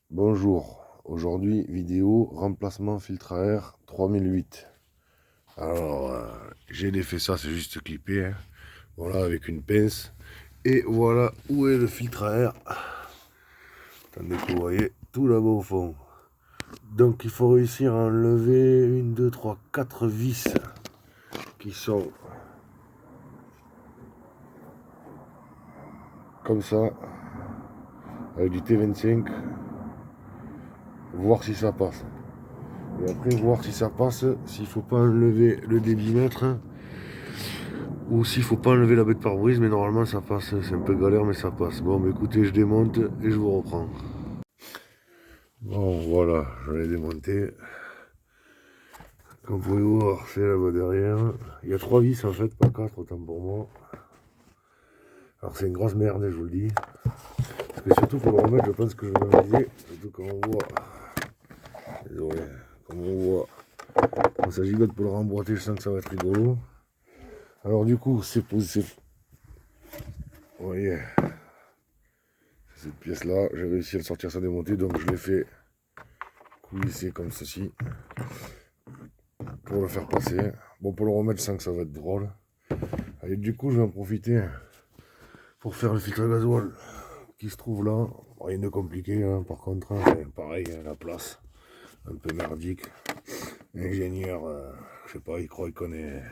Bonjour, aujourd'hui vidéo remplacement filtre à air 3008. Alors j'ai défait ça, c'est juste clippé, hein. Voilà, avec une pince. Et voilà où est le filtre à air. Attendez que vous voyez tout là-bas au fond. Donc il faut réussir à enlever 1, 2, 3, 4 vis qui sont comme ça, avec du T25, voir si ça passe. Et après voir si ça passe, s'il faut pas enlever le débitmètre ou s'il faut pas enlever la bête pare-brise, mais normalement ça passe. C'est un peu galère, mais ça passe. Bon, bah écoutez, je démonte et je vous reprends. Bon, voilà, je l'ai démonté. Comme vous pouvez voir, c'est là-bas derrière. Il y a 3 vis en fait, pas 4, autant pour moi. Alors c'est une grosse merde, je vous le dis. Parce que surtout pour le remettre, je pense que je vais m'amuser. Surtout quand on voit. Désolé, comme on voit. Quand ça gigote pour le remboîter, je sens que ça va être rigolo. Alors du coup, c'est posé. Vous voyez, cette pièce là, j'ai réussi à le sortir sans démonter, donc je l'ai fait coulisser comme ceci pour le faire passer. Bon, pour le remettre, je sens que ça va être drôle. Allez, du coup, je vais en profiter pour faire le filtre à gasoil qui se trouve là. Rien de compliqué, hein, par contre, hein, pareil, hein, la place, un peu merdique. L'ingénieur, je sais pas, il croit qu'il connaît,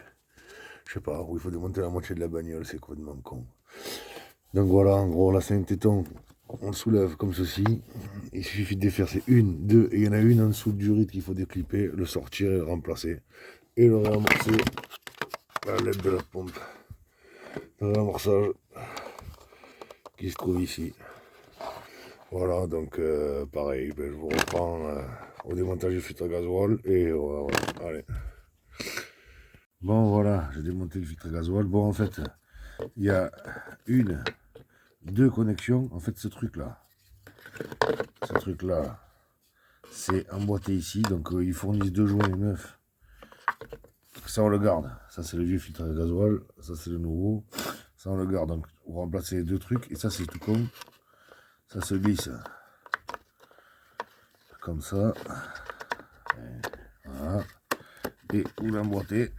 je sais pas, où il faut démonter la moitié de la bagnole, c'est complètement con. Donc voilà, en gros, là, c'est un téton. On le soulève comme ceci. Il suffit de défaire, c'est une, deux, et il y en a une en dessous du ride qu'il faut déclipper, le sortir et le remplacer. Et le réamorcer à l'aide de la pompe. Le réamorçage qui se trouve ici. Voilà, donc pareil, ben, je vous reprends au démontage du filtre à gasoil. Et voilà, allez. Bon, voilà, j'ai démonté le filtre à gasoil. Bon, en fait, il y a une, deux connexions. En fait, ce truc-là, c'est emboîté ici, donc ils fournissent 2 joints neufs. Ça on le garde, ça c'est le vieux filtre à gasoil, ça c'est le nouveau, ça on le garde. Donc vous remplacez les 2 trucs, et ça c'est tout con, ça se glisse comme ça, et voilà, et vous l'emboîtez,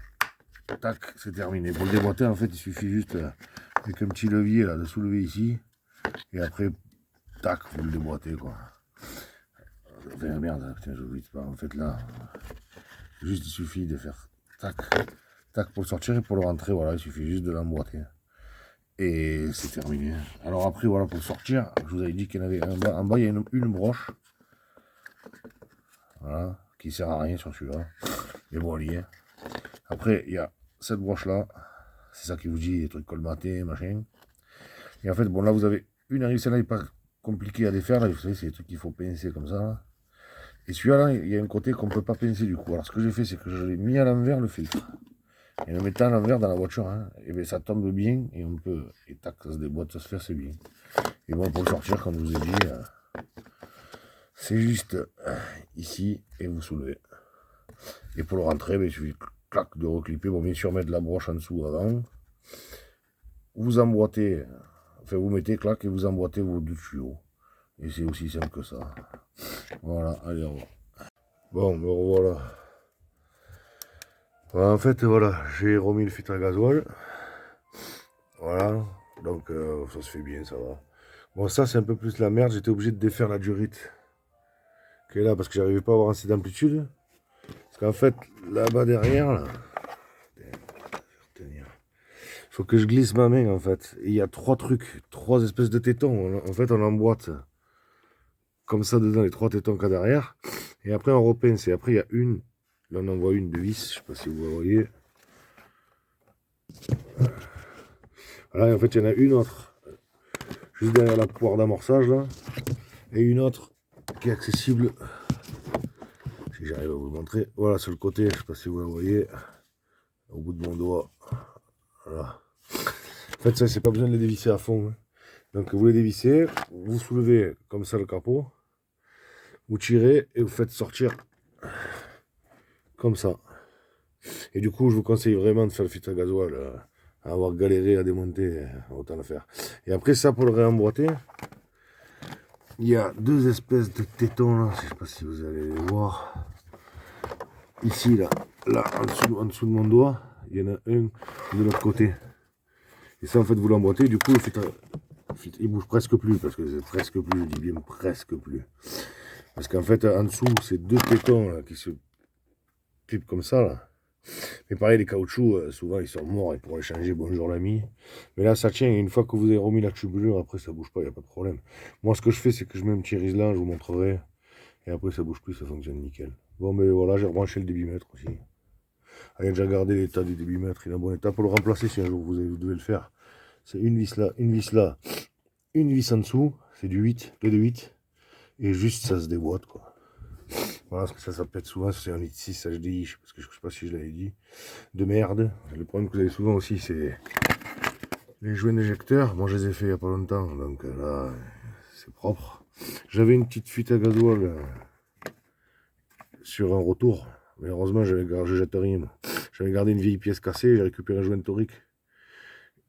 tac, c'est terminé. Pour le déboîter en fait il suffit juste avec un petit levier là de soulever ici, et après tac, vous le déboîtez quoi. Enfin merde, tiens j'oublie pas, en fait là, juste il suffit de faire tac, tac pour le sortir, et pour le rentrer, voilà, il suffit juste de l'emboîter. Et c'est terminé. Alors après, voilà, pour le sortir, je vous avais dit qu'il y en avait un bas. En bas, il y a une broche. Voilà, qui sert à rien sur celui-là. Mais bon, elle y est. Après, il y a cette broche-là. C'est ça qui vous dit, les trucs colmatés, machin. Et en fait, bon, là, vous avez une arrive, celle-là n'est pas compliquée à défaire. Là, vous savez, c'est des trucs qu'il faut pincer comme ça. Et celui-là, il y a un côté qu'on ne peut pas pincer du coup. Alors, ce que j'ai fait, c'est que je l'ai mis à l'envers, le filtre. Et le mettant à l'envers dans la voiture, hein, et bien ça tombe bien, et on peut, et tac, ça se déboîte, ça se fait, c'est bien. Et bon, pour le sortir, comme je vous ai dit, c'est juste ici, et vous soulevez. Et pour le rentrer, ben, il suffit clac, de reclipper. Bon, bien sûr, mettre la broche en dessous avant. Vous emboîtez, enfin, vous mettez clac, et vous emboîtez vos 2 tuyaux. Et c'est aussi simple que ça. Voilà, allez, au revoir. Bon, me revoilà. Voilà, en fait, voilà, j'ai remis le filtre à gasoil. Voilà, donc ça se fait bien, ça va. Bon, ça, c'est un peu plus la merde. J'étais obligé de défaire la durite qui est là parce que j'arrivais pas à avoir assez d'amplitude. Parce qu'en fait, là-bas derrière, là, il faut que je glisse ma main en fait. Et il y a 3 trucs, 3 espèces de tétons. En fait, on emboîte comme ça dedans les 3 tétons qu'il y a derrière. Et après, on repince. Et après, il y a une. Là, on en voit une de vis. Je sais pas si vous voyez. Voilà, et en fait, il y en a une autre juste derrière la poire d'amorçage là. Et une autre qui est accessible. Si j'arrive à vous le montrer. Voilà, sur le côté. Je sais pas si vous la voyez. Au bout de mon doigt. Voilà. En fait, ça, c'est pas besoin de les dévisser à fond. Hein. Donc, vous les dévissez, vous soulevez comme ça le capot, vous tirez et vous faites sortir comme ça. Et du coup, je vous conseille vraiment de faire le filtre à gasoil. À avoir galéré à démonter, autant le faire. Et après, ça, pour le réemboîter, il y a deux espèces de tétons là, je sais pas si vous allez les voir. Ici, là, en dessous de mon doigt, il y en a un de l'autre côté. Et ça, en fait, vous l'emboîtez, du coup, il bouge presque plus, parce que c'est presque plus, je dis bien presque plus. Parce qu'en fait, en dessous, c'est deux tétons là, qui se clipent comme ça, là. Mais pareil, les caoutchoucs, souvent, ils sont morts, et pour les changer, bonjour l'ami. Mais là, ça tient, et une fois que vous avez remis la tubulure, après, ça bouge pas, il n'y a pas de problème. Moi, ce que je fais, c'est que je mets un petit riselant, je vous montrerai. Et après, ça bouge plus, ça fonctionne nickel. Bon, mais voilà, j'ai rebranché le débitmètre aussi. Allez, déjà regardé l'état du débitmètre, il est en bon état. Pour le remplacer, si un jour vous devez le faire, c'est une vis là, une vis là, une vis en dessous, c'est du 8, que de 8. Et juste, ça se déboîte, quoi. Voilà, parce que ça pète souvent, c'est un 8.6 HDI, parce que je sais pas si je l'avais dit. De merde. Le problème que vous avez souvent aussi, c'est les joints d'éjecteurs. Moi, je les ai fait il n'y a pas longtemps, donc là, c'est propre. J'avais une petite fuite à gasoil sur un retour, mais heureusement, je jette rien. J'avais gardé une vieille pièce cassée, j'ai récupéré un joint torique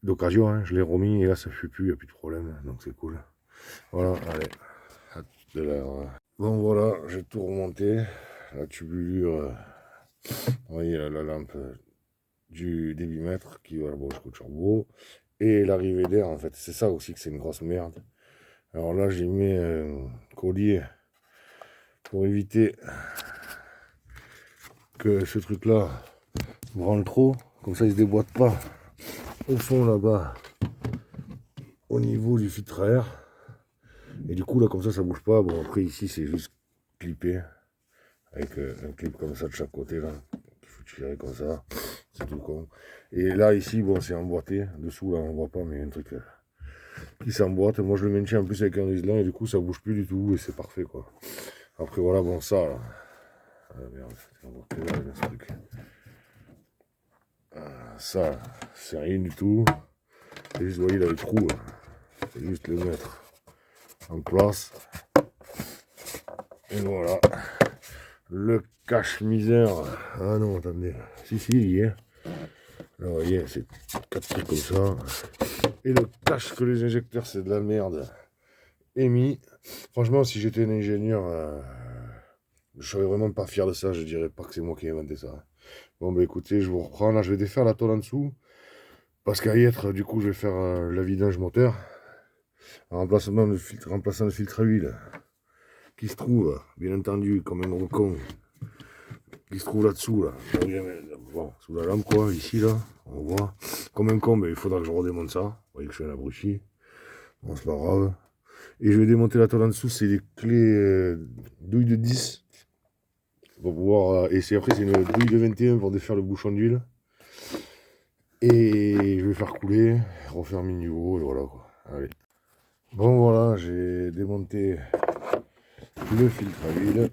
d'occasion, hein, je l'ai remis, et là, ça ne fait plus, il n'y a plus de problème, donc c'est cool. Voilà, allez, hâte de l'heure. Bon, voilà, j'ai tout remonté. La tubulure, vous voyez la lampe du débitmètre qui va jusqu'au turbo. Et l'arrivée d'air, en fait, c'est ça aussi que c'est une grosse merde. Alors là, j'ai mis un collier pour éviter que ce truc-là branle trop. Comme ça, il se déboîte pas au fond là-bas, au niveau du filtre à air. Et du coup, là, comme ça bouge pas. Bon, après, ici, c'est juste clippé. Avec un clip comme ça de chaque côté, là. Il faut tirer comme ça. C'est tout con. Et là, ici, bon, c'est emboîté. Dessous, là, on voit pas, mais il y a un truc qui s'emboîte. Moi, je le maintiens en plus avec un riselant. Et du coup, ça bouge plus du tout. Et c'est parfait, quoi. Après, voilà, bon, ça, là. Ah, merde, c'est emboîté là, ce truc. Ça, c'est rien du tout. C'est juste, vous voyez, là, le trou, là. C'est juste le mettre en place. Et voilà. Le cache-misère. Ah non, attendez. Si, il y est. Là, vous voyez, c'est 4 trucs comme ça. Et le cache que les injecteurs, c'est de la merde. Émis. Franchement, si j'étais un ingénieur, je serais vraiment pas fier de ça. Je dirais pas que c'est moi qui ai inventé ça. Bon, bah écoutez, je vous reprends. Là, je vais défaire la tôle en dessous. Parce qu'à y être, du coup, je vais faire le vidange moteur. En remplaçant le filtre à huile. Qui se trouve, bien entendu, comme un gros con. Qui se trouve là-dessous, là. Bon, sous la lampe, quoi, ici, là. On voit. Comme un con, mais il faudra que je redémonte ça. Vous voyez que je suis un abruti. Bon, c'est pas grave. Et je vais démonter la tôle en dessous. C'est des clés douille de 10. Pour pouvoir. Et après, c'est une douille de 21 pour défaire le bouchon d'huile. Et je vais faire couler, refaire mi niveau, et voilà, quoi. Allez. Bon, voilà, j'ai démonté le filtre à huile.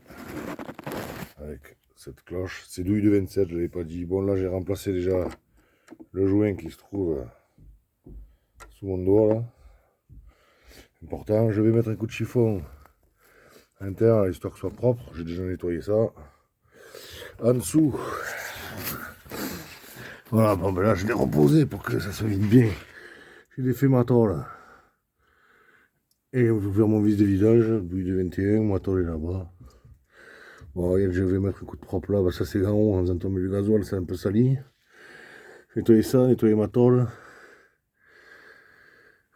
Avec cette cloche. C'est douille de 27, je ne l'avais pas dit. Bon, là, j'ai remplacé déjà le joint qui se trouve sous mon doigt, là. Important. Je vais mettre un coup de chiffon à l'intérieur, histoire que ce soit propre. J'ai déjà nettoyé ça. En dessous, voilà, bon, ben là, je l'ai reposé pour que ça se vide bien. J'ai défait ma tôle. Et je vais faire mon vis de vidage, douille de 21, ma tôle est là-bas. Bon, regarde, je vais mettre un coup de propre là, bah, ça c'est en haut, en faisant tomber du gasoil, c'est un peu sali. Nettoyer ça, nettoyer ma tôle.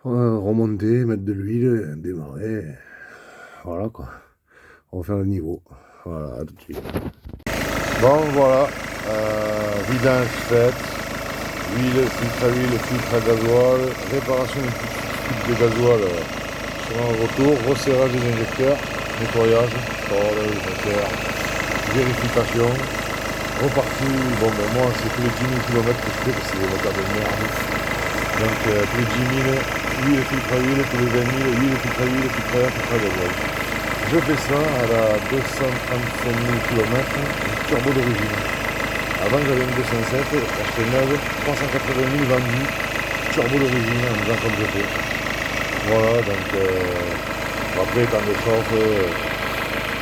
Remonter, mettre de l'huile, démarrer. Voilà quoi. On va faire le niveau. Voilà, à tout de suite. Bon, voilà. Vidange fait. Huile, filtre à gasoil. Réparation d'une petite fuite de gasoil sur un retour. Resserrage des injecteurs. Nettoyage. Tôle, moteur. Vérification. Reparti. Bon, ben moi, c'est tous les 10 000 km que je fais parce que c'est des moteurs de merde. Donc, tous les 10 000, huile, filtre à huile, tous les 20 000, huile, filtre à huile, filtre à air, filtre à gasoil. Je fais ça à la 235 000 km, une turbo d'origine. Avant, j'avais une 207, acheté neuve, 380 000 vendu, turbo d'origine, en faisant comme je fais. Voilà, donc, après, quand on chauffe,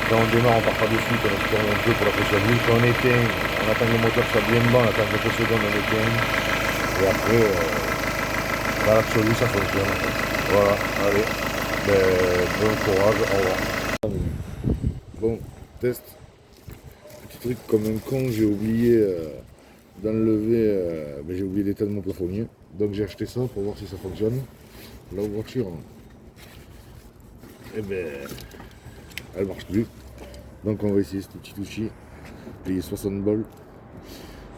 quand on démarre, on part pas de suite, on tourne un peu pour la pression d'huile. Quand on éteint, on attend que le moteur soit bien bas, on attend quelques secondes, on éteint. Et après, dans l'absolu, ça fonctionne. Voilà, allez. bon courage, au revoir. Bon, test. Petit truc comme un con, j'ai oublié d'enlever, j'ai oublié d'éteindre mon plafonnier. Donc j'ai acheté ça pour voir si ça fonctionne. La voiture, elle marche plus. Donc on va essayer ce petit outil, payer 60 balles,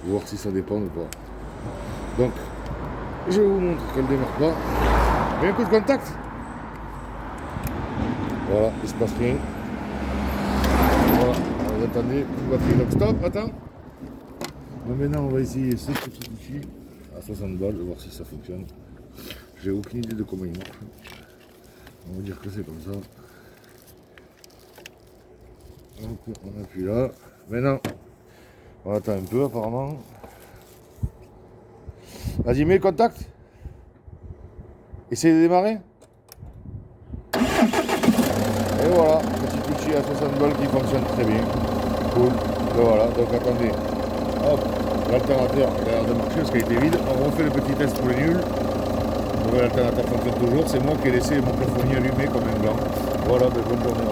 voir si ça dépend ou pas. Donc, je vous montre qu'elle ne démarre pas. Et un coup de contact. Voilà, il se passe rien. Voilà, vous attendez, on va faire le stop, attends. Donc maintenant on va essayer ce petit outil à 60 balles, voir si ça fonctionne. J'ai aucune idée de comment il marche. On va dire que c'est comme ça. Donc on appuie là. Maintenant, on attend un peu apparemment. Vas-y, mets le contact. Essaye de démarrer. Et voilà, petit outil à 60 balles qui fonctionne très bien. Cool. Et voilà, donc attendez. Hop, l'alternateur a l'air de marcher parce qu'elle était vide. On refait le petit test pour les nuls. L'alternateur fonctionne toujours. C'est moi qui ai laissé mon plafonnier allumé comme un blanc. Voilà, bonne journée.